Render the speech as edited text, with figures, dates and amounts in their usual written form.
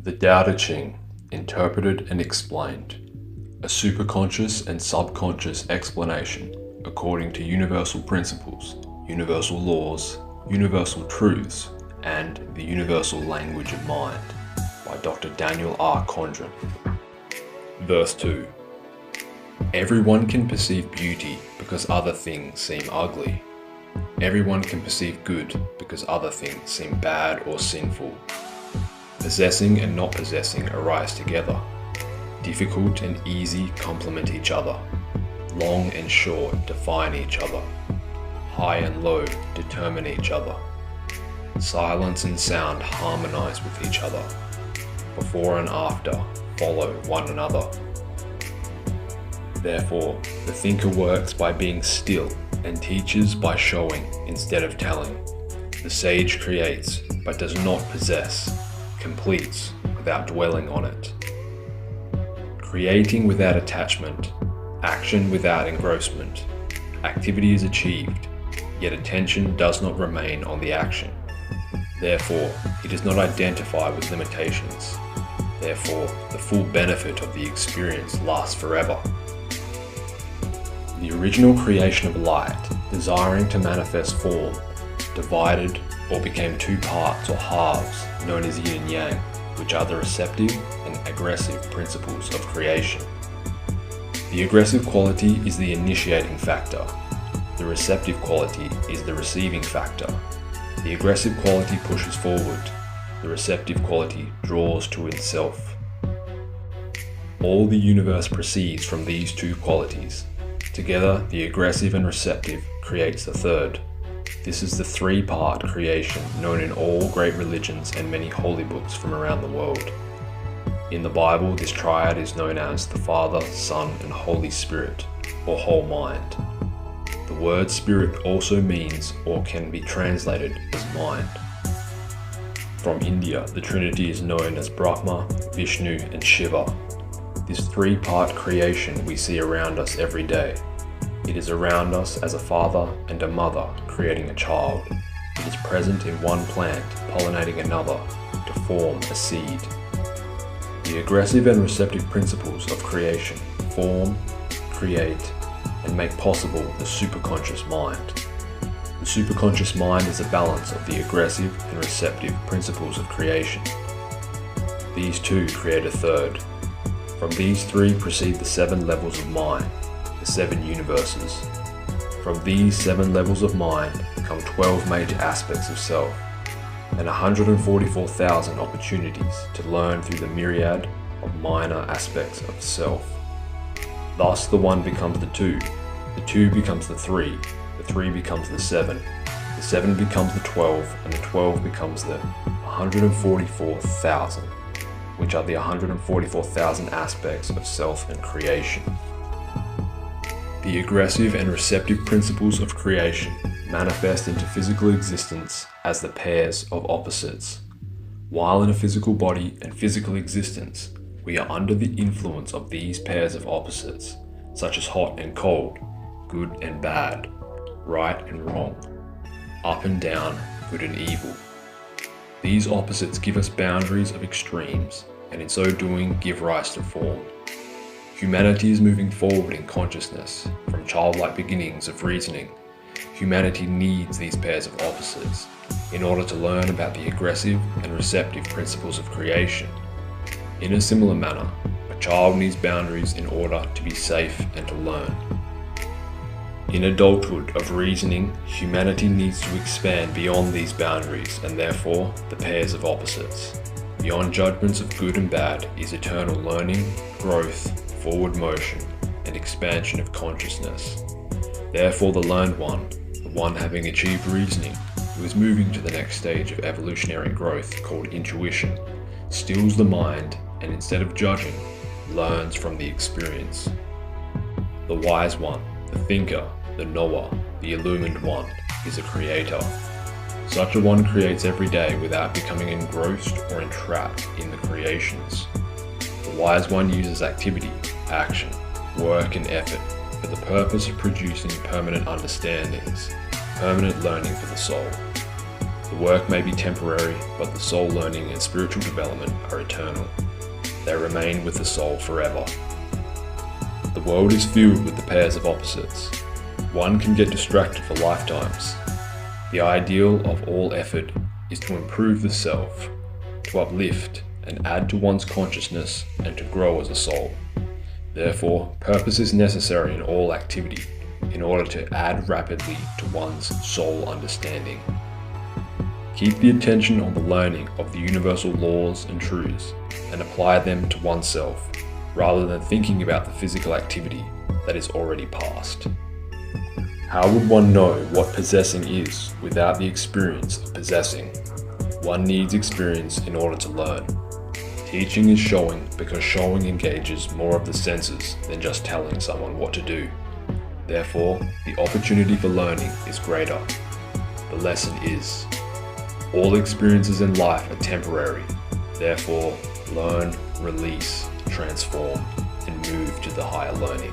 The Tao Te Ching, interpreted and explained. A superconscious and subconscious explanation according to universal principles, universal laws, universal truths, and the universal language of mind, by Dr. Daniel R. Condron. Verse 2. Everyone can perceive beauty because other things seem ugly. Everyone can perceive good because other things seem bad or sinful. Possessing and not possessing arise together. Difficult and easy complement each other. Long and short define each other. High and low determine each other. Silence and sound harmonize with each other. Before and after follow one another. Therefore, the thinker works by being still and teaches by showing instead of telling. The sage creates but does not possess, completes without dwelling on it. Creating without attachment, action without engrossment. Activity is achieved, yet attention does not remain on the action. Therefore, it does not identify with limitations. Therefore, the full benefit of the experience lasts forever. The original creation of light, desiring to manifest form, divided or became two parts or halves known as yin and yang, which are the receptive and aggressive principles of creation. The aggressive quality is the initiating factor. The receptive quality is the receiving factor. The aggressive quality pushes forward. The receptive quality draws to itself. All the universe proceeds from these two qualities. Together, the aggressive and receptive creates the third. This is the three-part creation known in all great religions and many holy books from around the world. In the Bible, this triad is known as the Father, Son, and Holy Spirit, or whole mind. The word spirit also means or can be translated as mind. From India, the Trinity is known as Brahma, Vishnu, and Shiva. This three-part creation we see around us every day. It is around us as a father and a mother creating a child. It is present in one plant, pollinating another, to form a seed. The aggressive and receptive principles of creation form, create, and make possible the superconscious mind. The superconscious mind is a balance of the aggressive and receptive principles of creation. These two create a third. From these three proceed the 7 levels of mind, the 7 universes. From these 7 levels of mind come 12 major aspects of self, and 144,000 opportunities to learn through the myriad of minor aspects of self. Thus the 1 becomes the 2 becomes the 3 becomes the 7 becomes the 12, and the 12 becomes the 144,000, which are the 144,000 aspects of self and creation. The aggressive and receptive principles of creation manifest into physical existence as the pairs of opposites. While in a physical body and physical existence, we are under the influence of these pairs of opposites, such as hot and cold, good and bad, right and wrong, up and down, good and evil. These opposites give us boundaries of extremes, and in so doing give rise to form. Humanity is moving forward in consciousness, from childlike beginnings of reasoning. Humanity needs these pairs of opposites in order to learn about the aggressive and receptive principles of creation. In a similar manner, a child needs boundaries in order to be safe and to learn. In adulthood of reasoning, humanity needs to expand beyond these boundaries and therefore the pairs of opposites. Beyond judgments of good and bad is eternal learning, growth, forward motion, and expansion of consciousness. Therefore the learned one, the one having achieved reasoning, who is moving to the next stage of evolutionary growth called intuition, stills the mind and instead of judging, learns from the experience. The wise one, the thinker, the knower, the illumined one, is a creator. Such a one creates every day without becoming engrossed or entrapped in the creations. The wise one uses activity, action, work and effort for the purpose of producing permanent understandings, permanent learning for the soul. The work may be temporary, but the soul learning and spiritual development are eternal. They remain with the soul forever. The world is filled with the pairs of opposites. One can get distracted for lifetimes. The ideal of all effort is to improve the self, to uplift and add to one's consciousness and to grow as a soul. Therefore, purpose is necessary in all activity in order to add rapidly to one's soul understanding. Keep the attention on the learning of the universal laws and truths and apply them to oneself, rather than thinking about the physical activity that is already past. How would one know what possessing is without the experience of possessing? One needs experience in order to learn. Teaching is showing because showing engages more of the senses than just telling someone what to do. Therefore, the opportunity for learning is greater. The lesson is, all experiences in life are temporary. Therefore, learn, release, transform, and move to the higher learning.